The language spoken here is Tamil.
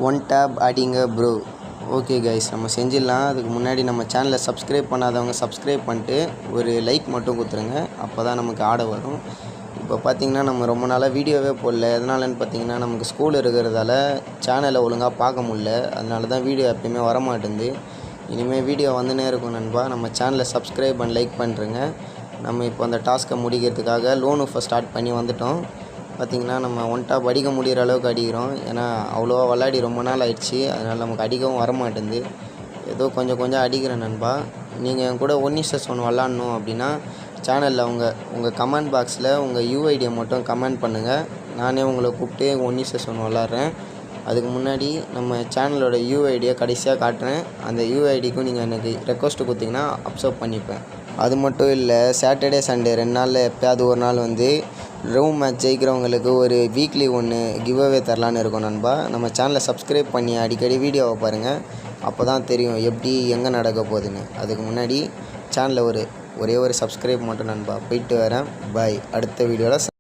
ஒன் டேப் அடிங்க ப்ரோ. ஓகே கைஸ், நம்ம செஞ்சிடலாம். அதுக்கு முன்னாடி நம்ம சேனலை சப்ஸ்கிரைப் பண்ணாதவங்க சப்ஸ்கிரைப் பண்ணிட்டு ஒரு லைக் மட்டும் கொடுத்துருங்க. அப்போ தான் நமக்கு ஆட வரும். இப்போ பார்த்திங்கன்னா நம்ம ரொம்ப நாளாக வீடியோவே போடல. எதனாலன்னு பார்த்திங்கன்னா நமக்கு ஸ்கூல் இருக்கிறதால சேனலை ஒழுங்காக பார்க்க முடில. அதனால தான் வீடியோ எப்பயுமே வரமாட்டேங்குது. இனிமேல் வீடியோ வந்துன்னே இருக்கும் நண்பா. நம்ம சேனலை சப்ஸ்கிரைப் அண்ட் லைக் பண்ணுறேங்க. நம்ம இப்போ அந்த டாஸ்க்கை முடிக்கிறதுக்காக லோன் ஆஃபர் ஸ்டார்ட் பண்ணி வந்துட்டோம். பார்த்திங்கன்னா நம்ம ஒன் டாப் அடிக்க முடிகிற அளவுக்கு அடிக்கிறோம். ஏன்னா அவ்வளோவா விளையாடி ரொம்ப நாள் ஆயிடுச்சு. அதனால் நமக்கு அடிக்கவும் வரமாட்டேங்குது. ஏதோ கொஞ்சம் அடிக்கிறேன் நண்பா. நீங்கள் என் கூட 1:1 விளாட்ணும் அப்படின்னா சேனலில் உங்கள் கமெண்ட் பாக்ஸில் உங்கள் யூஐடியை மட்டும் கமெண்ட் பண்ணுங்கள். நானே உங்களை கூப்பிட்டு 1:1 விளாட்றேன். அதுக்கு முன்னாடி நம்ம சேனலோட யூஐடியை கடைசியாக காட்டுறேன். அந்த யூஐடிக்கும் நீங்கள் எனக்கு ரெக்வஸ்ட்டு கொடுத்தீங்கன்னா அப்சர்வ் பண்ணிப்பேன். அது மட்டும் இல்லை, சாட்டர்டே சண்டே 2 நாளில் எப்போயாவது ஒரு நாள் வந்து ரூம் மேட்ச் ஜெயிக்கிறவங்களுக்கு ஒரு வீக்லி ஒன்று கிவ் அவே தரலான்னு இருக்கோம் நண்பா. நம்ம சேனலை சப்ஸ்கிரைப் பண்ணி அடிக்கடி வீடியோவை பாருங்கள். அப்போ தான் தெரியும் எப்படி எங்கே நடக்க போகுதுன்னு. அதுக்கு முன்னாடி சேனலில் ஒரே ஒரு சப்ஸ்கிரைப் மட்டும் நண்பா. போயிட்டு வரேன். பாய். அடுத்த வீடியோவில்